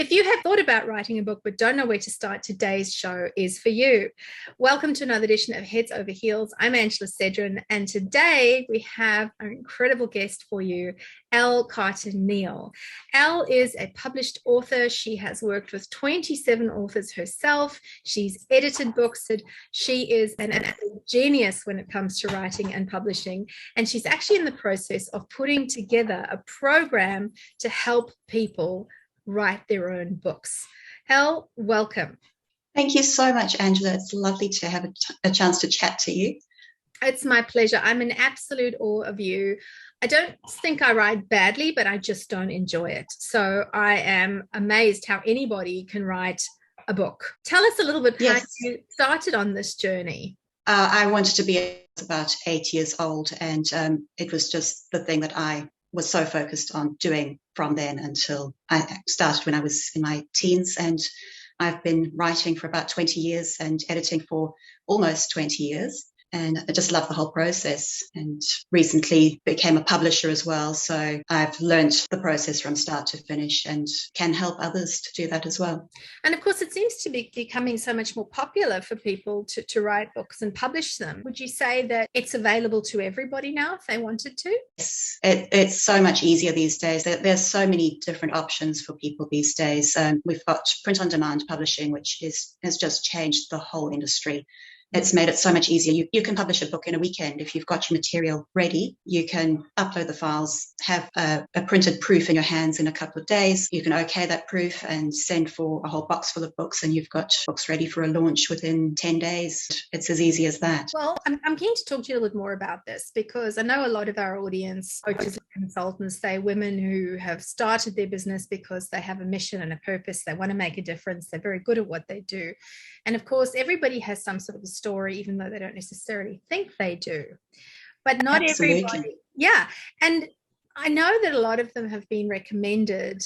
If you have thought about writing a book but don't know where to start, today's show is for you. Welcome to another edition of Heads Over Heels. I'm Angela Cedrin, and today we have an incredible guest for you, Elle Carter Neal. Elle is a published author. She has worked with 27 authors herself. She's edited books. She is an absolute genius when it comes to writing and publishing. And she's actually in the process of putting together a program to help people write their own books. Elle, welcome. Thank you so much, Angela. It's lovely to have a chance to chat to you. It's my pleasure. I'm in absolute awe of you. I don't think I write badly, but I just don't enjoy it. So I am amazed how anybody can write a book. Tell us a little bit how you started on this journey. I wanted to be about 8 years old, and it was just the thing that I was so focused on doing from then until I started when I was in my teens. And I've been writing for about 20 years and editing for almost 20 years. And I just love the whole process, and recently became a publisher as well. So I've learned the process from start to finish and can help others to do that as well. And of course, it seems to be becoming so much more popular for people to write books and publish them. Would you say that it's available to everybody now if they wanted to? Yes, it's so much easier these days. There's so many different options for people these days. We've got print-on-demand publishing, which has just changed the whole industry. It's made it so much easier. You can publish a book in a weekend. If you've got your material ready, you can upload the files, have a printed proof in your hands in a couple of days. You can okay that proof and send for a whole box full of books, and you've got books ready for a launch within 10 days. It's as easy as that. Well, I'm keen to talk to you a little bit more about this, because I know a lot of our audience, coaches and consultants, they're women who have started their business because they have a mission and a purpose. They want to make a difference. They're very good at what they do. And of course, everybody has some sort of a story, even though they don't necessarily think they do. But not Absolutely. everybody. Yeah. And I know that a lot of them have been recommended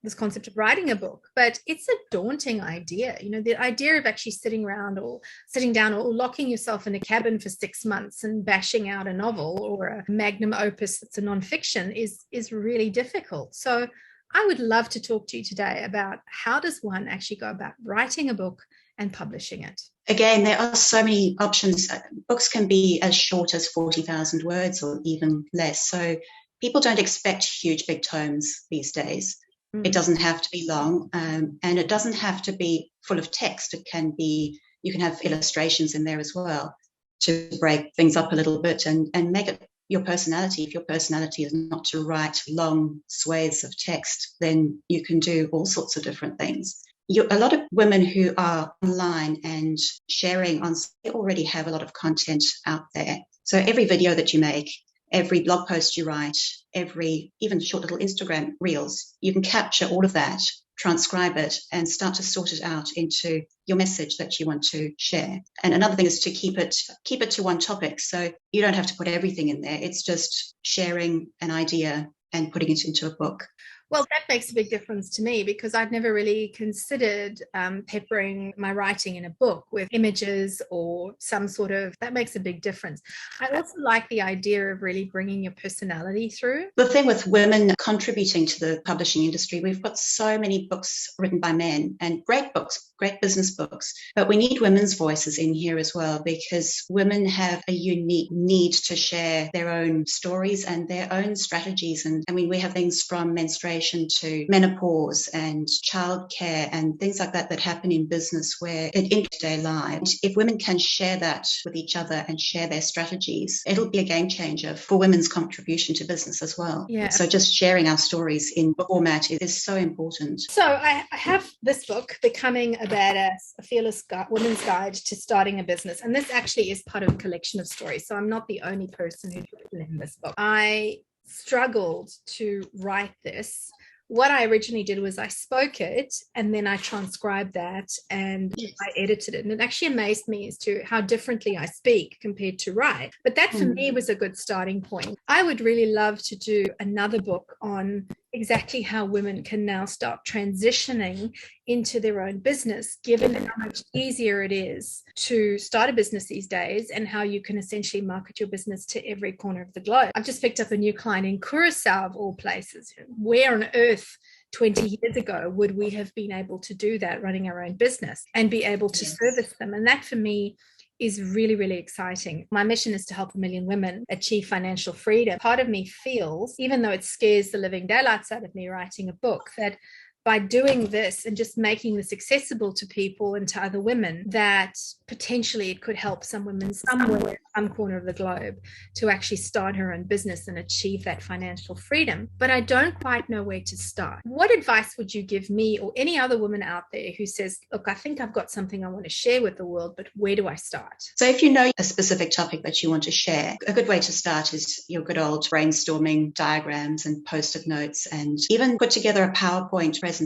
this concept of writing a book, but it's a daunting idea. You know, the idea of actually sitting down or locking yourself in a cabin for 6 months and bashing out a novel or a magnum opus that's a nonfiction is really difficult. So I would love to talk to you today about how does one actually go about writing a book and publishing it. Again, there are so many options. Books can be as short as 40,000 words or even less. So people don't expect huge, big tomes these days. It doesn't have to be long, and it doesn't have to be full of text. It can be, you can have illustrations in there as well to break things up a little bit and make it your personality. If your personality is not to write long swathes of text, then you can do all sorts of different things. A lot of women who are online and sharing on, they already have a lot of content out there. So every video that you make, every blog post you write, even short little Instagram reels, you can capture all of that, transcribe it, and start to sort it out into your message that you want to share. And another thing is to keep it to one topic. So you don't have to put everything in there. It's just sharing an idea and putting it into a book. Well, that makes a big difference to me, because I've never really considered peppering my writing in a book with images or some sort of, that makes a big difference. I also like the idea of really bringing your personality through. The thing with women contributing to the publishing industry, we've got so many books written by men, and great books, great business books, but we need women's voices in here as well, because women have a unique need to share their own stories and their own strategies. And I mean, we have things from menstruation to menopause and childcare and things like that happen in business where in day-to-day lives. If women can share that with each other and share their strategies, it'll be a game changer for women's contribution to business as well. Yeah. So just sharing our stories in book format is so important. So I have this book, Becoming a Badass, a Fearless Woman's Guide to Starting a Business. And this actually is part of a collection of stories. So I'm not the only person who's written in this book. I struggled to write this. What I originally did was I spoke it and then I transcribed that and I edited it. And it actually amazed me as to how differently I speak compared to write. But that for me was a good starting point. I would really love to do another book on exactly how women can now start transitioning into their own business, given how much easier it is to start a business these days and how you can essentially market your business to every corner of the globe. I've just picked up a new client in Curacao, of all places. Where on earth 20 years ago would we have been able to do that running our own business and be able to service them? And that for me is really, really exciting. My mission is to help 1 million women achieve financial freedom. Part of me feels, even though it scares the living daylights out of me writing a book, that by doing this and just making this accessible to people and to other women, that potentially it could help some women somewhere, some corner of the globe, to actually start her own business and achieve that financial freedom. But I don't quite know where to start. What advice would you give me or any other woman out there who says, look, I think I've got something I want to share with the world, but where do I start? So if you know a specific topic that you want to share, a good way to start is your good old brainstorming diagrams and post-it notes, and even put together a PowerPoint presentation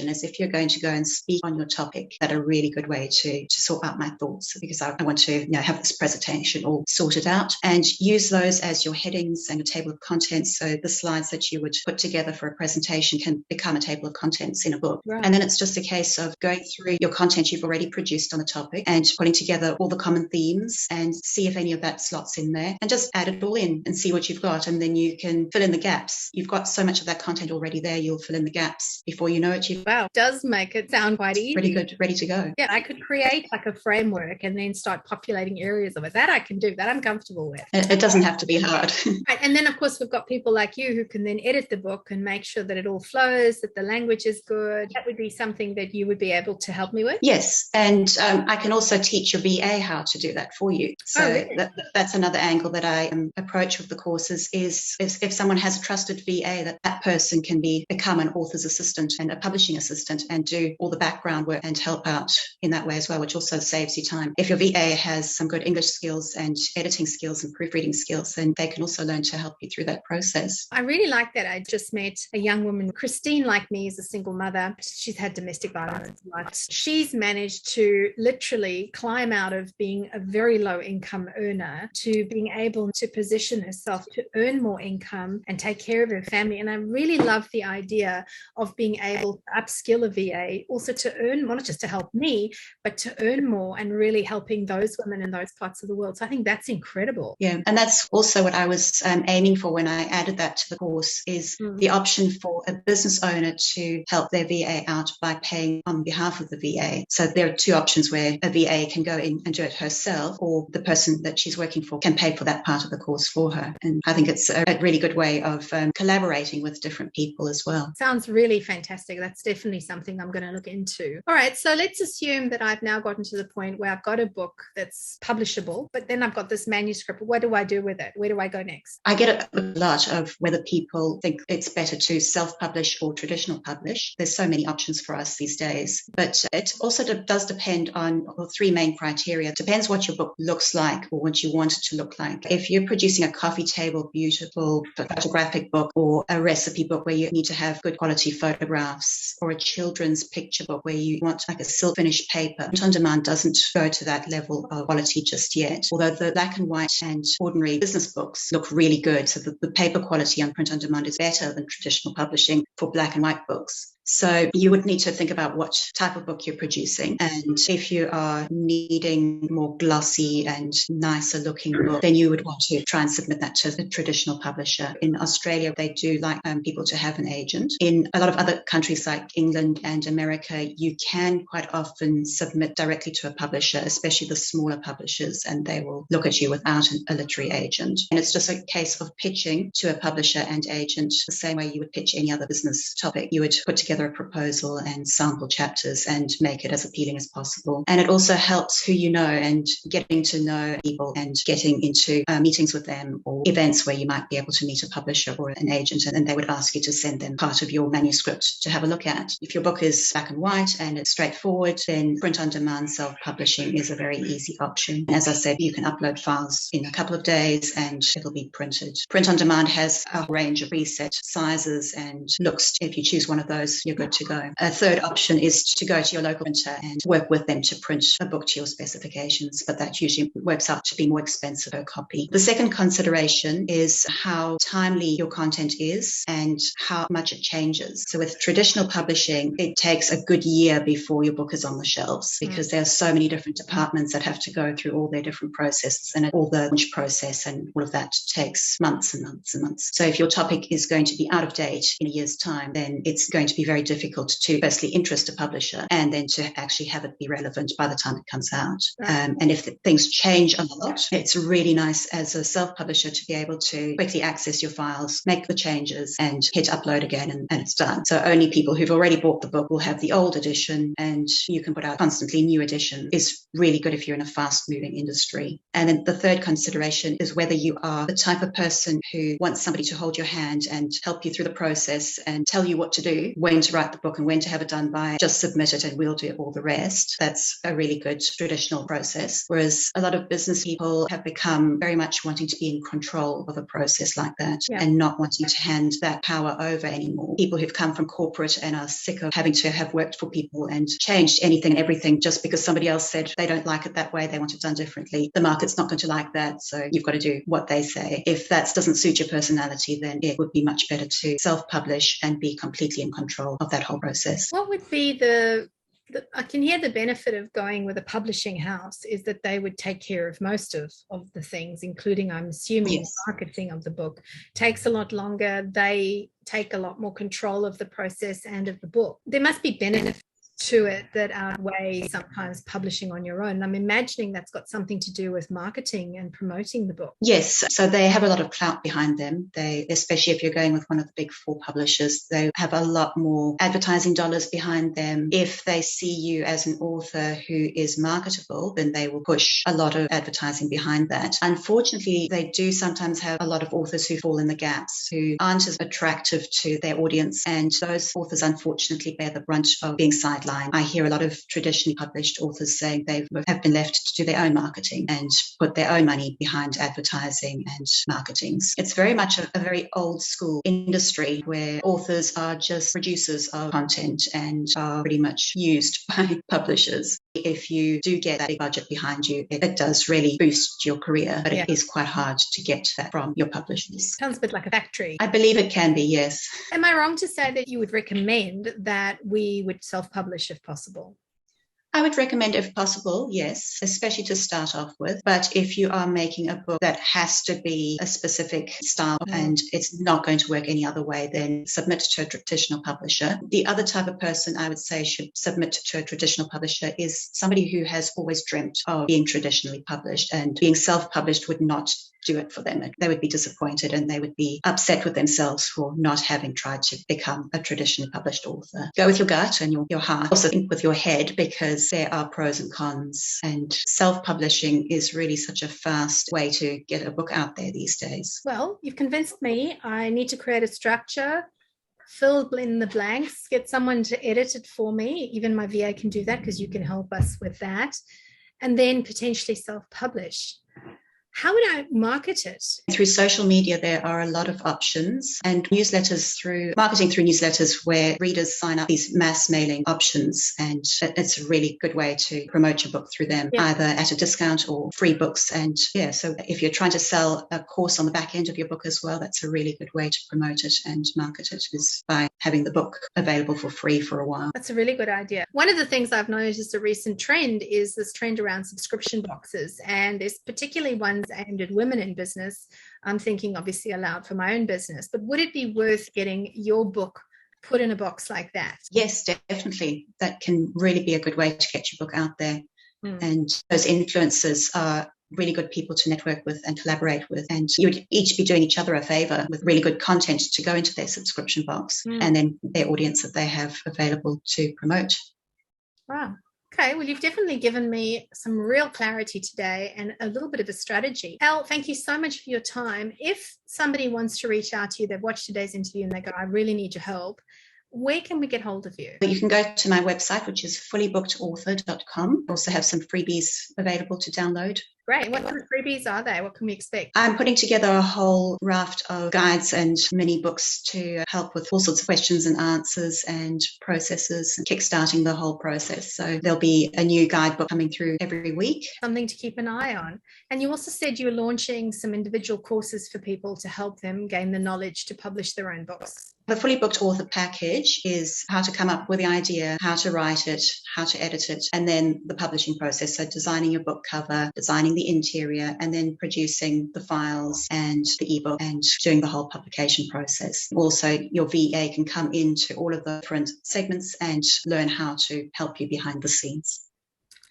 as if you're going to go and speak on your topic. That's a really good way to sort out my thoughts, because I want to have this presentation all sorted out, and use those as your headings and a table of contents. So the slides that you would put together for a presentation can become a table of contents in a book. Right. And then it's just a case of going through your content you've already produced on the topic and putting together all the common themes and see if any of that slots in there, and just add it all in and see what you've got. And then you can fill in the gaps. You've got so much of that content already there, you'll fill in the gaps before you know it. Wow, does make it sound quite easy. Pretty good, ready to go. Yeah, I could create like a framework and then start populating areas of it. That I can do, that I'm comfortable with. It doesn't have to be hard. Right. And then of course we've got people like you who can then edit the book and make sure that it all flows, that the language is good. That would be something that you would be able to help me with? Yes, and I can also teach your VA how to do that for you. So really? That's another angle that I approach with the courses is if someone has a trusted VA, that person can become an author's assistant and a publishing assistant and do all the background work and help out in that way as well, which also saves you time. If your VA has some good English skills and editing skills and proofreading skills, then they can also learn to help you through that process. I really like that. I just met a young woman, Christine, like me, is a single mother. She's had domestic violence a lot. She's managed to literally climb out of being a very low income earner to being able to position herself to earn more income and take care of her family. And I really love the idea of being able to upskill a VA, also to earn, not just to help me, but to earn more and really helping those women in those parts of the world. So I think that's incredible. Yeah, and that's also what I was aiming for when I added that to the course, is the option for a business owner to help their VA out by paying on behalf of the VA. So there are two options where a VA can go in and do it herself, or the person that she's working for can pay for that part of the course for her. And I think it's a really good way of collaborating with different people as well. Sounds really fantastic. That's definitely something I'm going to look into. All right, so let's assume that I've now gotten to the point where I've got a book that's publishable, but then I've got this manuscript. What do I do with it? Where do I go next? I get a lot of whether people think it's better to self-publish or traditional publish. There's so many options for us these days, but it also does depend on three main criteria. It depends what your book looks like or what you want it to look like. If you're producing a coffee table, beautiful photographic book, or a recipe book where you need to have good quality photographs, or a children's picture book where you want like a silk finished paper, print on demand doesn't go to that level of quality just yet. Although the black and white and ordinary business books look really good. So the paper quality on print on demand is better than traditional publishing for black and white books. So you would need to think about what type of book you're producing. And if you are needing more glossy and nicer looking book, then you would want to try and submit that to the traditional publisher. In Australia, they do like people to have an agent. In a lot of other countries like England and America, you can quite often submit directly to a publisher, especially the smaller publishers, and they will look at you without a literary agent. And it's just a case of pitching to a publisher and agent the same way you would pitch any other business topic. You would put together a proposal and sample chapters and make it as appealing as possible. And it also helps who you know and getting to know people and getting into meetings with them or events where you might be able to meet a publisher or an agent, and they would ask you to send them part of your manuscript to have a look at. If your book is black and white and it's straightforward, then print on demand self-publishing is a very easy option. As I said, you can upload files in a couple of days and it'll be printed. Print on demand has a range of preset sizes and looks. If you choose one of those, you're good to go. A third option is to go to your local printer and work with them to print a book to your specifications, but that usually works out to be more expensive per copy. The second consideration is how timely your content is and how much it changes. So with traditional publishing, it takes a good year before your book is on the shelves because there are so many different departments that have to go through all their different processes, and all the launch process and all of that takes months and months and months. So if your topic is going to be out of date in a year's time, then it's going to be very difficult to firstly interest a publisher and then to actually have it be relevant by the time it comes out. Right. And if things change a lot, it's really nice as a self-publisher to be able to quickly access your files, make the changes and hit upload again, and it's done. So only people who've already bought the book will have the old edition, and you can put out constantly new edition. Is really good if you're in a fast-moving industry. And then the third consideration is whether you are the type of person who wants somebody to hold your hand and help you through the process and tell you what to do, when to write the book and when to have it done by, just submit it and we'll do all the rest. That's a really good traditional process. Whereas a lot of business people have become very much wanting to be in control of a process like that, and not wanting to hand that power over anymore. People who've come from corporate and are sick of having to have worked for people and changed anything and everything just because somebody else said they don't like it that way, they want it done differently. The market's not going to like that, so you've got to do what they say. If that doesn't suit your personality, then it would be much better to self-publish and be completely in control of that whole process. What would be I can hear the benefit of going with a publishing house is that they would take care of most of the things, including, I'm assuming, marketing of the book. Takes a lot longer. They take a lot more control of the process and of the book. There must be benefits to it that outweigh sometimes publishing on your own. I'm imagining that's got something to do with marketing and promoting the book. Yes, so they have a lot of clout behind them. They, especially if you're going with one of the big four publishers, they have a lot more advertising dollars behind them. If they see you as an author who is marketable, then they will push a lot of advertising behind that. Unfortunately, they do sometimes have a lot of authors who fall in the gaps, who aren't as attractive to their audience, and those authors unfortunately bear the brunt of being sidelined. I hear a lot of traditionally published authors saying they have been left to do their own marketing and put their own money behind advertising and marketing. It's very much a very old school industry where authors are just producers of content and are pretty much used by publishers. If you do get that big budget behind you, it does really boost your career, but it is quite hard to get that from your publishers. Sounds a bit like a factory. I believe it can be, yes. Am I wrong to say that you would recommend that we would self-publish if possible? I would recommend, if possible, yes, especially to start off with. But if you are making a book that has to be a specific style and it's not going to work any other way, then submit to a traditional publisher. The other type of person I would say should submit to a traditional publisher is somebody who has always dreamt of being traditionally published, and being self-published would not do it for them. They would be disappointed and they would be upset with themselves for not having tried to become a traditionally published author. Go with your gut and your heart. Also think with your head, because there are pros and cons, and self-publishing is really such a fast way to get a book out there these days. Well, you've convinced me. I need to create a structure, fill in the blanks, get someone to edit it for me. Even my VA can do that because you can help us with that, and then potentially self-publish. How would I market it? Through social media, there are a lot of options, and marketing through newsletters where readers sign up, these mass mailing options, and it's a really good way to promote your book through them, either at a discount or free books. And so if you're trying to sell a course on the back end of your book as well, that's a really good way to promote it and market it, is by having the book available for free for a while. That's a really good idea. One of the things I've noticed a recent trend is this trend around subscription boxes, and there's particularly ones aimed at women in business. I'm thinking obviously aloud for my own business, but would it be worth getting your book put in a box like that? Yes, definitely. That can really be a good way to get your book out there. And those influencers are really good people to network with and collaborate with, and you would each be doing each other a favor with really good content to go into their subscription box and then their audience that they have available to promote. Wow. Okay, well, you've definitely given me some real clarity today and a little bit of a strategy. Elle, thank you so much for your time. If somebody wants to reach out to you, they've watched today's interview and they go, I really need your help, where can we get hold of you? You can go to my website, which is fullybookedauthor.com. Also have some freebies available to download. Great. What kind of freebies are they? What can we expect? I'm putting together a whole raft of guides and mini books to help with all sorts of questions and answers and processes and kickstarting the whole process. So there'll be a new guidebook coming through every week. Something to keep an eye on. And you also said you were launching some individual courses for people to help them gain the knowledge to publish their own books. The fully booked author package is how to come up with the idea, how to write it, how to edit it, and then the publishing process. So designing your book cover, designing the interior, and then producing the files and the ebook and doing the whole publication process. Also, your VA can come into all of the different segments and learn how to help you behind the scenes.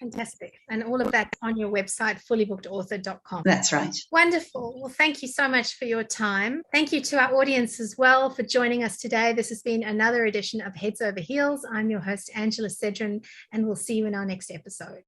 Fantastic. And all of that on your website, fullybookedauthor.com. That's right. Wonderful. Well, thank you so much for your time. Thank you to our audience as well for joining us today. This has been another edition of Heads Over Heels. I'm your host, Angela Cedrin, and we'll see you in our next episode.